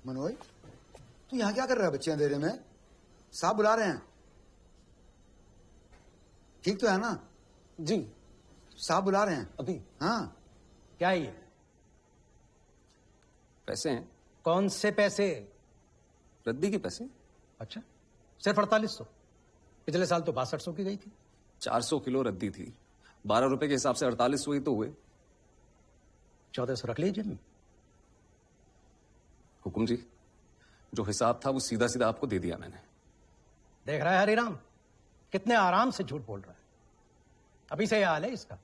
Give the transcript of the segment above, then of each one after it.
मनोज, तू यहाँ क्या कर रहा है बच्चे अंधेरे में? साहब बुला रहे हैं। ठीक तो है ना? जी साहब बुला रहे हैं अभी। हाँ। क्या है ये? पैसे हैं। कौन से पैसे? रद्दी के पैसे। अच्छा, सिर्फ 4800? पिछले साल तो 6200 की गई थी। 400 किलो रद्दी थी, 12 रुपए के हिसाब से 4800 ही तो हुए। 1400 रख लीजिए। हुकुम जी, जो हिसाब था वो सीधा सीधा आपको दे दिया मैंने। देख रहा है हरिराम, कितने आराम से झूठ बोल रहा है। अभी से यह हाल है इसका।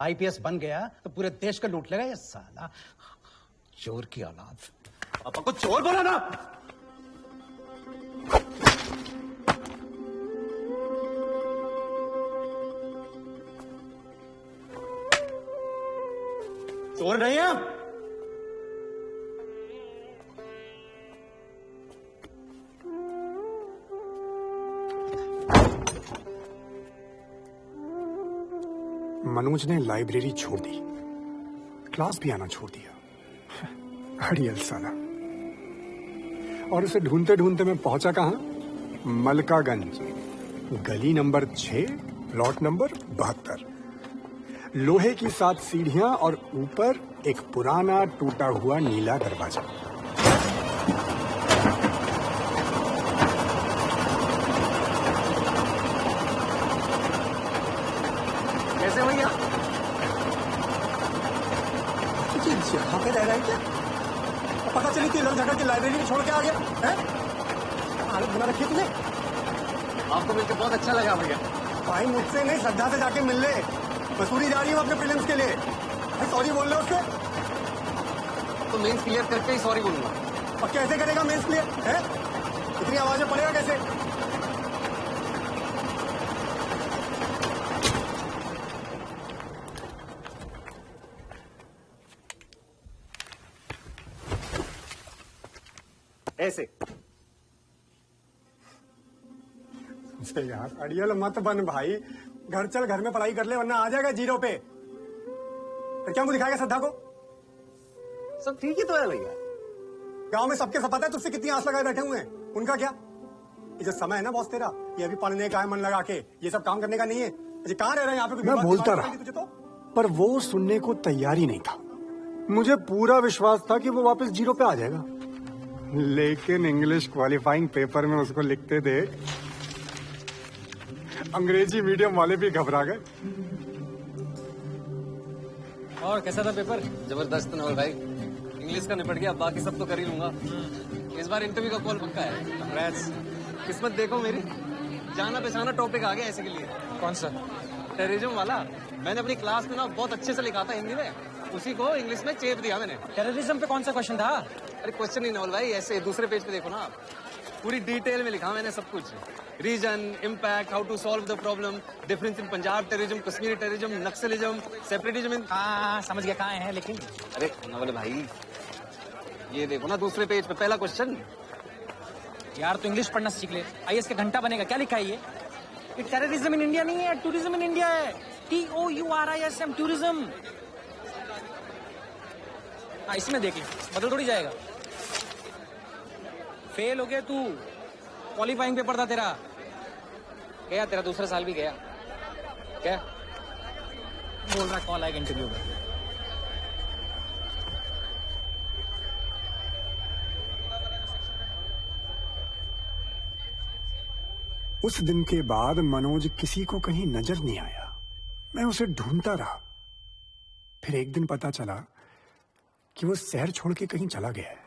आईपीएस बन गया तो पूरे देश को लूट लेगा ये साला चोर की औलाद। पापा को चोर बोला ना। चोर नहीं है। मनोज ने लाइब्रेरी छोड़ दी, क्लास भी आना छोड़ दिया। अड़ियल साला। और उसे ढूंढते ढूंढते मैं पहुंचा कहां? मलकागंज, गली नंबर 6, प्लॉट नंबर 72। लोहे की 7 सीढ़ियां और ऊपर एक पुराना टूटा हुआ नीला दरवाजा। कैसे भैया? यहाँ पे रह रहा है क्या? पता चली थी लड़ झगड़ के लाइब्रेरी में छोड़ के आ गया है? हालत बना रखी तुमने। आपको मिलकर बहुत अच्छा लगा भैया। भाई मुझसे नहीं, श्रद्धा से जाके मिल ले। मसूरी जा रही हूँ अपने प्रीलिम्स के लिए। सॉरी बोल रहे उससे। तो मेंस क्लियर करके ही सॉरी बोलूंगा। और कैसे करेगा मेंस क्लियर है? इतनी आवाज में पड़ेगा कैसे? ऐसे यार अड़ियल मत बन भाई। घर चल, घर में पढ़ाई कर ले वरना आ जाएगा जीरो पे। फिर क्या मुझे दिखाएगा श्रद्धा को? सब ठीक ही तो है भैया। गांव में सबके सब पता है तुझसे कितनी आस लगाए बैठे हुए हैं। उनका क्या? ये जो समय है ना बॉस तेरा, ये अभी पढ़ने का है, मन लगा के। ये सब काम करने का नहीं है। मुझे कहाँ रह रहा है यहाँ पे? मैं बोलता रहा तुझे तो पर वो सुनने को तैयार ही नहीं था। मुझे पूरा विश्वास था कि वो वापस जीरो पे आ जाएगा, लेकिन इंग्लिश क्वालिफाइंग पेपर में उसको लिखते देख अंग्रेजी मीडियम वाले भी घबरा गए। और कैसा था पेपर? जबरदस्त नवल भाई। इंग्लिश का निपट गया, बाकी सब तो कर ही लूंगा। इस बार इंटरव्यू का कॉल पक्का है। कंग्रेट्स। किस्मत देखो मेरी, जाना पहचाना टॉपिक आ गया ऐसे के लिए। कौन सा? टेररिज्म वाला। मैंने अपनी क्लास में ना बहुत अच्छे से लिखा था हिंदी में, उसी को इंग्लिश में चेप दिया मैंने। टेररिज्म पे कौन सा क्वेश्चन था? अरे क्वेश्चन नहीं नवल भाई, ऐसे दूसरे पेज पे देखो ना, पूरी डिटेल में लिखा मैंने सब कुछ। Reason, impact, how to solve the problem, difference in Punjab terrorism, Kashmiri terrorism, naxalism, separatism in. हाँ समझ गया कहाँ है, लेकिन अरे नवल भाई ये देखो ना दूसरे पेज पे पहला क्वेश्चन। यार तो इंग्लिश पढ़ना सीख ले, आईएएस का घंटा बनेगा। क्या लिखा है ये? टेररिज्म इन इंडिया नहीं है, टूरिज्म इन इंडिया है। TOURISM, tourism. हाँ इसमें देख ले, बदल थोड़ी जाएगा। फेल हो गया तू। क्वालिफाइंग पेपर था तेरा। गया तेरा दूसरा साल भी गया। क्या बोल रहा? कॉल आएगा इंटरव्यू में। उस दिन के बाद मनोज किसी को कहीं नजर नहीं आया। मैं उसे ढूंढता रहा। फिर एक दिन पता चला कि वो शहर छोड़ के कहीं चला गया है।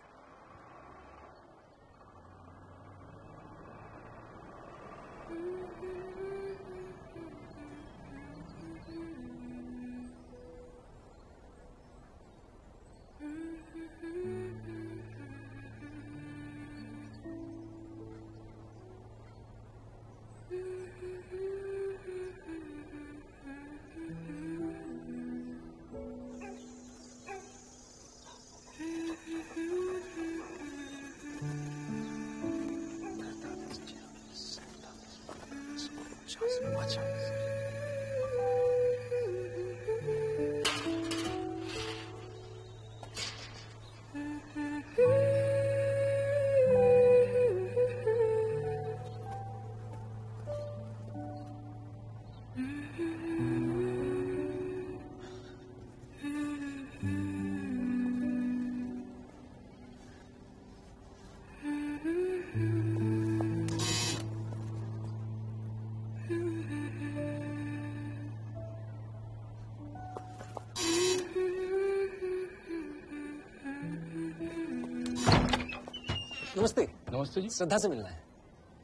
नमस्ते। नमस्ते जी। श्रद्धा से मिलना है।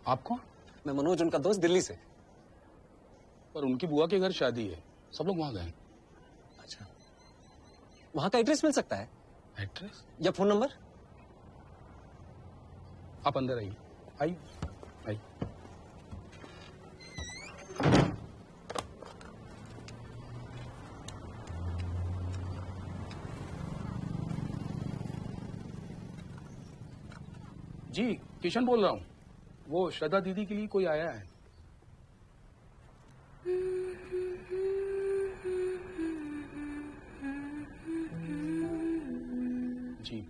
आप कौन? मैं मनोज, उनका दोस्त, दिल्ली से। पर उनकी बुआ के घर शादी है, सब लोग वहां गए। अच्छा, वहां का एड्रेस मिल सकता है? एड्रेस या फोन नंबर? आप अंदर आइए। आइए आइए। जी किशन बोल रहा हूँ। वो श्रद्धा दीदी के लिए कोई आया है। जी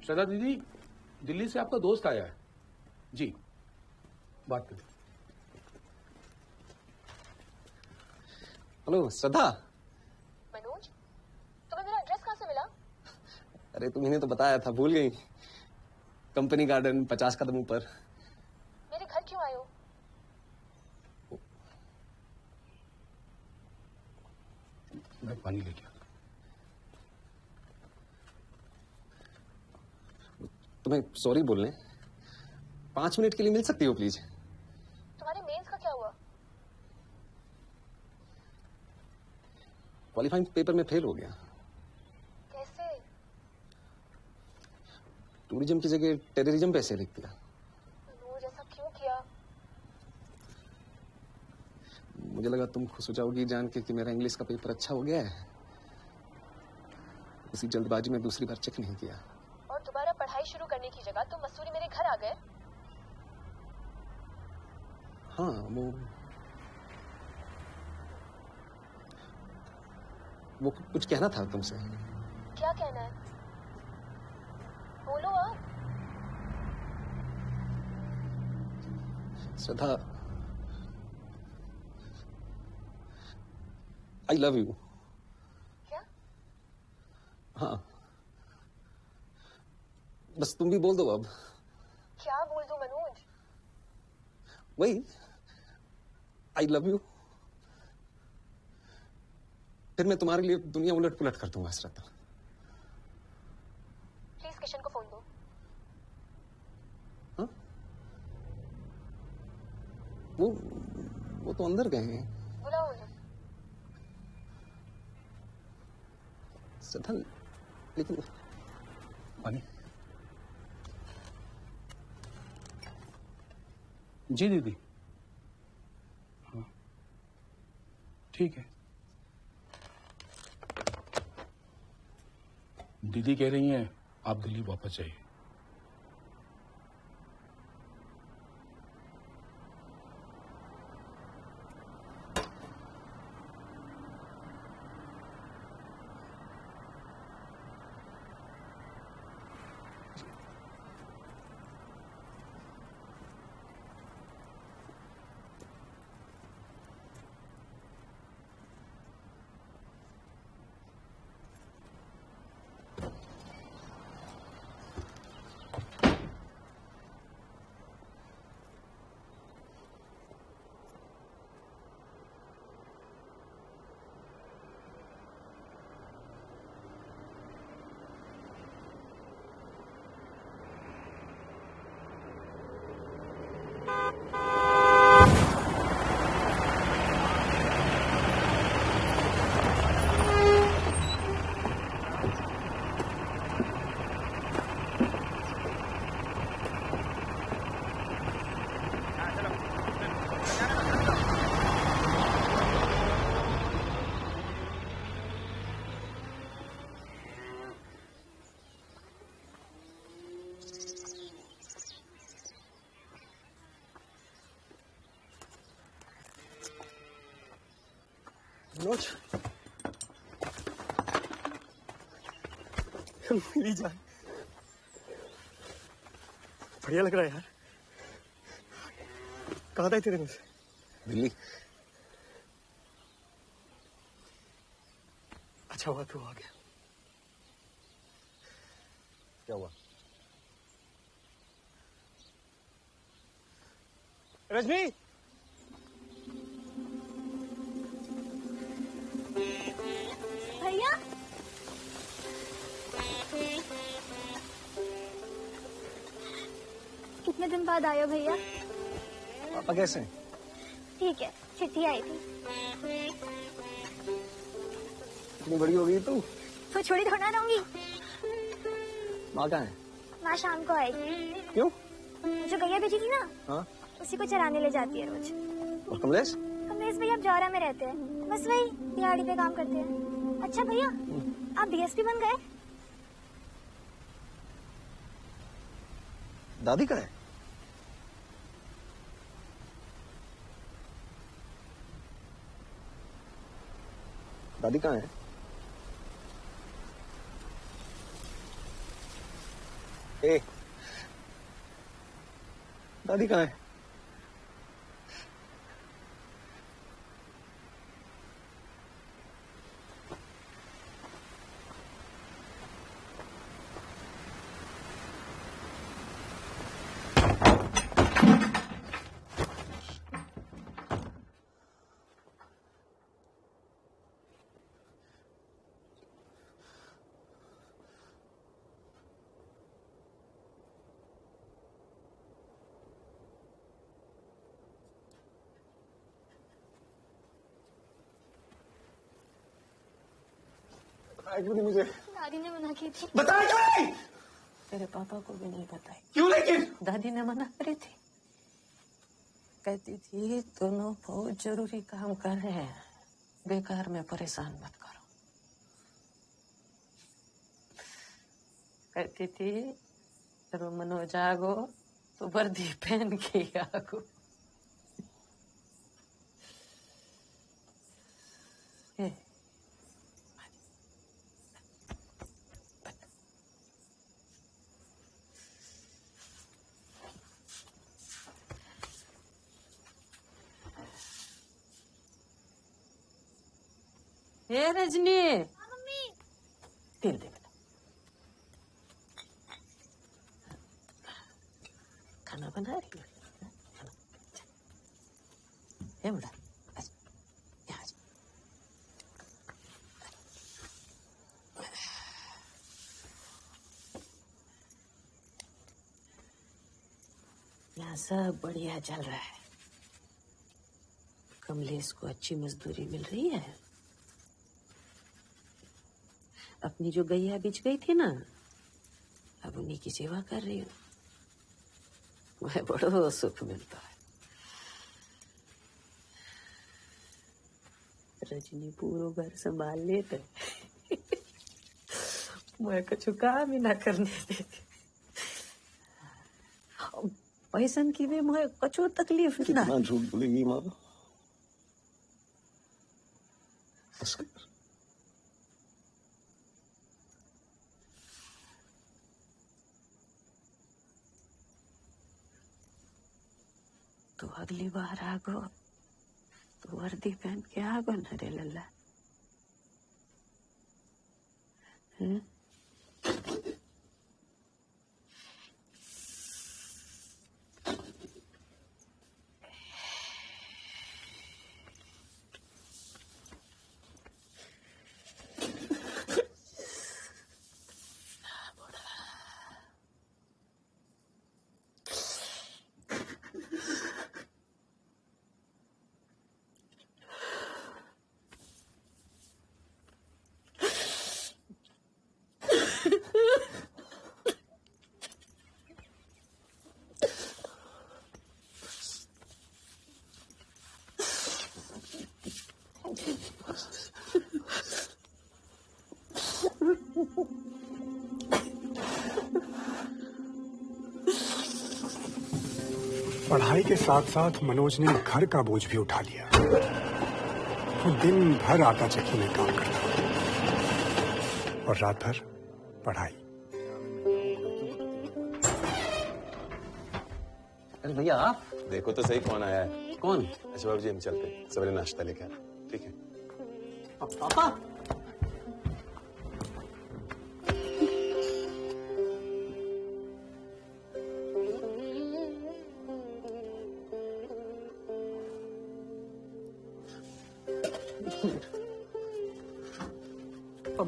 श्रद्धा दीदी, दिल्ली से आपका दोस्त आया है। जी बात करें। हेलो श्रद्धा। मनोज, तुम्हें मेरा एड्रेस कहाँ से मिला? अरे तुम्हें तो बताया था, भूल गई? कंपनी गार्डन 50 कदम ऊपर। मेरे घर क्यों आए हो? मैं पानी लेके आता। तुम्हें सॉरी बोलने 5 मिनट के लिए मिल सकती हो प्लीज? तुम्हारे मेंस का क्या हुआ? क्वालिफाइंग पेपर में फेल हो गया। कैसे? टूरिज्म की जगह टेररिज्म पे ऐसे लिख दिया। मनोज, ऐसा क्यों किया? मुझे लगा तुम खुश हो जाओगी जान के कि मेरा इंग्लिश का पेपर अच्छा हो गया है। उसी जल्दबाजी में दूसरी बार चेक नहीं किया। और दोबारा पढ़ाई शुरू करने की जगह तुम मसूरी मेरे घर आ गए? हाँ, वो कुछ कहना था तुमसे। क्या कहना है? बोलो आप। श्रद्धा, आई लव यू। क्या? हाँ, बस तुम भी बोल दो अब। क्या बोल दूं मनोज? वही, आई लव यू। फिर मैं तुम्हारे लिए दुनिया उलट पुलट कर दूंगा श्रद्धा। प्लीज किशन को फोन दो। हाँ? वो तो अंदर गए हैं। बुलाओ उन्हें। श्रद्धा, लेकिन पानी। जी दीदी। हाँ ठीक है। दीदी कह रही हैं आप दिल्ली वापस जाइए। मनोज, मेरी जान, बढ़िया लग रहा है यार। कहाँ था तेरे में से? दिल्ली। अच्छा हुआ तू आ गया। क्या हुआ? रजनी, बाद आए हो भैया? पापा कैसे हैं? ठीक है, चिट्ठी आई थी। इतनी बड़ी हो गई तू। तो छोड़ी थोड़ा रहूंगी। माँ कहाँ है? माँ शाम को आएगी। क्यों? जो गैया भेजी थी ना, हाँ। उसी को चराने ले जाती है रोज। और कमलेश? कमलेश भैया अब जौरा में रहते हैं, बस वही दिहाड़ी पे काम करते हैं। अच्छा भैया, आप डीएसपी बन गए? दादी कहाँ है? दादी कहाँ है? ए, दादी कहाँ है? क्यों नहीं मुझे? दादी ने मना की थी। बताया क्यों नहीं? तेरे पापा को भी नहीं बताई। क्यों लेकिन? दादी ने मना करी थी, कहती थी दोनों बहुत जरूरी काम कर रहे हैं, बेकार में परेशान मत करो। कहती थी जब मनोज आगो तो वर्दी पहन के ही आगो। हे रजनी, मम्मी। तेल दे बेटा। खाना बना रही हो? ये बेटा, यहाँ आजा। यहाँ सब बढ़िया चल रहा है। कमलेश को अच्छी मजदूरी मिल रही है। अपनी जो गैया बिछ गई थी ना, अब उन्हीं की सेवा कर रही हूँ। मुझे बड़ो सुख मिलता है। रजनी पूरा घर संभाल लेते, मैं कुछ काम ही ना करने देती। पैसन की भी मुझे कछु तकलीफ ना। कितना झूठ बोलेगी माँ? बस कर। तो अगली बार आगो तो वर्दी पहन के आगो न रे लल्ला। पढ़ाई के साथ साथ मनोज ने घर का बोझ भी उठा लिया। वो दिन भर आटा चक्की में काम करता और रात भर पढ़ाई। अरे भैया आप देखो तो सही कौन आया है। कौन? अच्छा बाबू जी हम चलते हैं, सवेरे नाश्ता लेके आना, ठीक है? पापा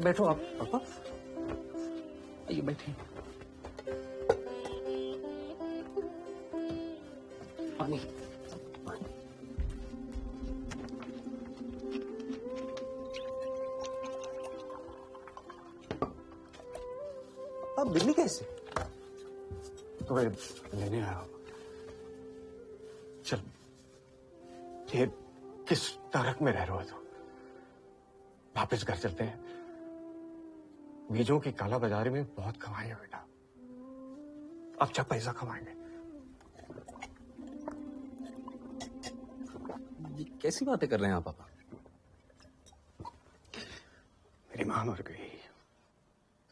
बैठो आप। पापा आइए बैठे। पानी। अब बिल्ली कैसे? तुम्हें लेने आया हूं। चल, ये किस नरक में रह रहे हो तुम? वापस घर चलते हैं। बीजों की काला बाजारी में बहुत कमाई है बेटा। अच्छा पैसा कमाएंगे। ये कैसी बातें कर रहे हैं आप पापा? मेरी मां मर गई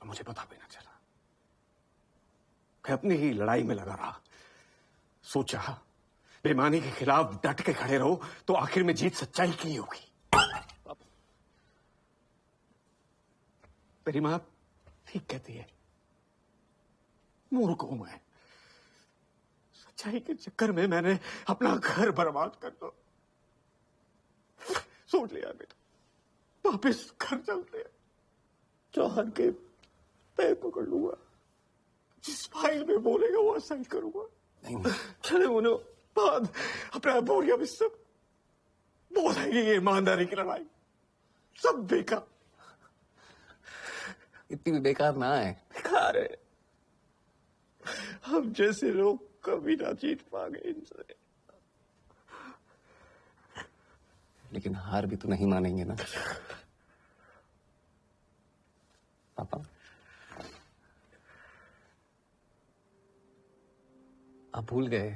तो मुझे पता भी ना चला। मैं अपनी ही लड़ाई में लगा रहा। सोचा बेईमानी के खिलाफ डट के खड़े रहो तो आखिर में जीत सच्चाई की होगी। मेरी मां ठीक कहती है, मूर्ख हूं मैं। सच्चाई के चक्कर में मैंने अपना घर बर्बाद कर दो। सोच लिया बेटा, वापिस घर चलते हैं। चौहान के पैर पकड़ लूंगा, जिस फाइल में बोलेगा वो साइन करूंगा। चले उन्हें बाद अपना बोरिया में सब बोलेंगे ये ईमानदारी की लड़ाई सब बेकार। इतनी भी बेकार ना है। बेकार है। हम जैसे लोग कभी ना जीत पाएंगे इनसे। लेकिन हार भी तो नहीं मानेंगे ना पापा। आप भूल गए।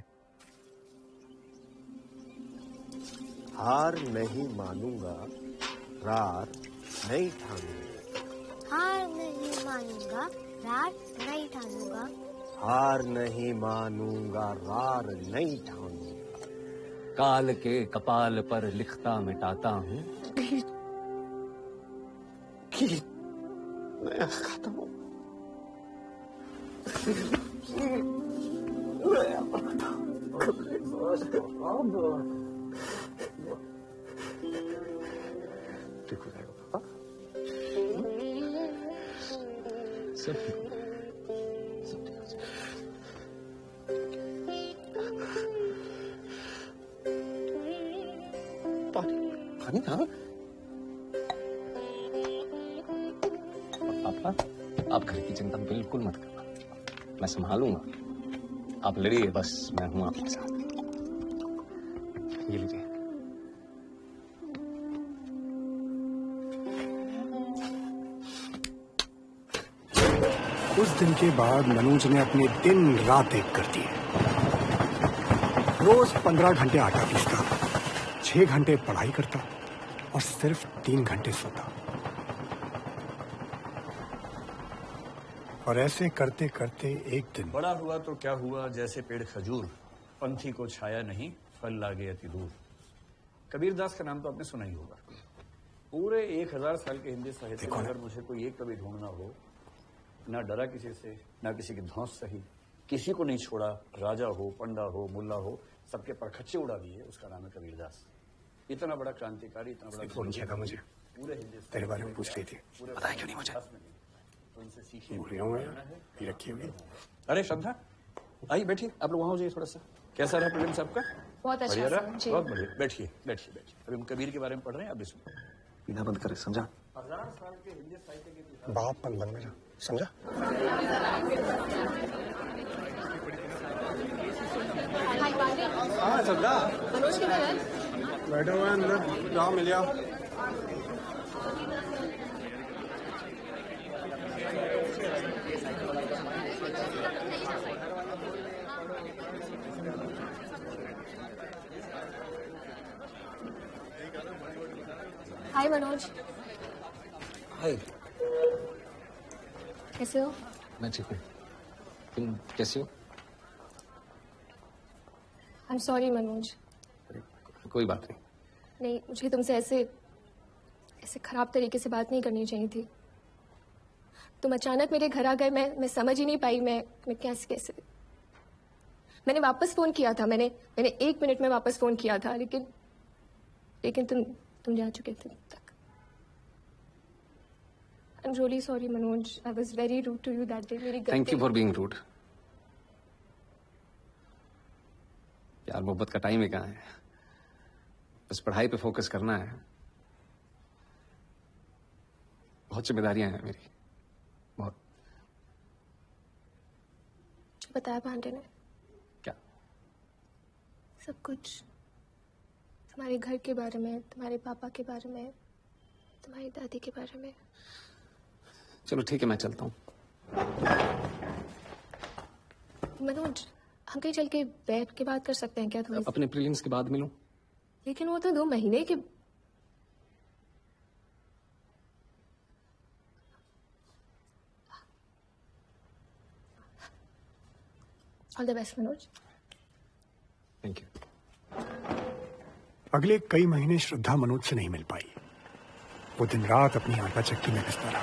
हार नहीं मानूंगा, रार नहीं ठानूंगा। हार नहीं मानूंगा, रार नहीं ठानूंगा। हार नहीं मानूंगा, रार नहीं ठानूंगा। काल के कपाल पर लिखता मिटाता हूँ। मैं खाता हूँ। ठीक हो जाएगा पापा। सब ठीक हो जाएगा। सब ठीक हो जाएगा। पानी था पापा। आप घर की चिंता बिल्कुल मत करना, मैं संभालूंगा। आप लड़िए, बस मैं हूं आपके साथ। ये लीजिए। उस दिन के बाद मनोज ने अपने दिन रात एक कर दिए। रोज 15 घंटे आटा पीसता, 6 घंटे पढ़ाई करता और सिर्फ 3 घंटे सोता। और ऐसे करते करते एक दिन बड़ा हुआ तो क्या हुआ, जैसे पेड़ खजूर, पंथी को छाया नहीं, फल लागे अति दूर। कबीरदास का नाम तो आपने सुना ही होगा। पूरे 1000 साल के हिंदी साहित्य में अगर मुझे कोई एक कवि ढूंढना हो, ना डरा किसी से, ना किसी की धौंस सही, किसी को नहीं छोड़ा, राजा हो, पंडा हो, मुल्ला हो, सबके परखच्चे उड़ा दिए, उसका नाम है कबीरदास। इतना बड़ा क्रांतिकारी, इतना बड़ा फोन किया था मुझे, पूरे हिंदी तेरे बारे में पूछ रही थी। बताया क्यों नहीं मुझे? भूल गया हूँ मैं, ये रखी हुई। अरे श्रद्धा, आइए बैठिए। आप लोग वहां हो जाइए थोड़ा सा। कैसा रहा प्रोग्राम सबका? बहुत अच्छा बढ़िया रहा? सर, जी। बहुत बढ़िया। बैठिए बैठिए बैठिए। अभी हम कबीर के बारे में पढ़ रहे हैं, आप भी सुनिए। पीना बंद करे, समझा? 1000 साल के हिंदी साहित्य के बाप मन बन मेरा, समझा? हाँ श्रद्धा, मनोज किधर है? बैठा हुआ है अंदर, जाओ मिल जाओ। हाय मनोज, हाय। कैसे हो? मैं ठीक हूँ, तुम कैसी हो? I am sorry Manoj. कोई बात नहीं। नहीं, मुझे तुमसे ऐसे खराब तरीके से बात नहीं करनी चाहिए थी। तुम अचानक मेरे घर आ गए, मैं समझ ही नहीं पाई मैं कैसे। मैंने वापस फोन किया था, मैंने 1 मिनट में वापस फोन किया था, लेकिन तुम जा चुके थे तक। I am really sorry Manoj, I was very rude to you that day. मेरी गलती। Thank you for being rude. प्यार मोहब्बत का टाइम ही कहाँ है, बस पढ़ाई पे फोकस करना है। बहुत जिम्मेदारियां हैं मेरी, बहुत। जो बताया पांडे ने, क्या? सब कुछ, तुम्हारे घर के बारे में, तुम्हारे पापा के बारे में, तुम्हारी दादी के बारे में। चलो ठीक है, मैं चलता हूँ। मनोज, हम कहीं चल के बैठ के बात कर सकते हैं क्या थोड़ी सी? अपने प्रीलिम्स के बाद मिलूं? लेकिन वो तो 2 महीने के। All the best Manoj. Thank you. अगले कई महीने श्रद्धा मनोज से नहीं मिल पाई। वो दिन रात अपनी आटा चक्की में पिसता रहा।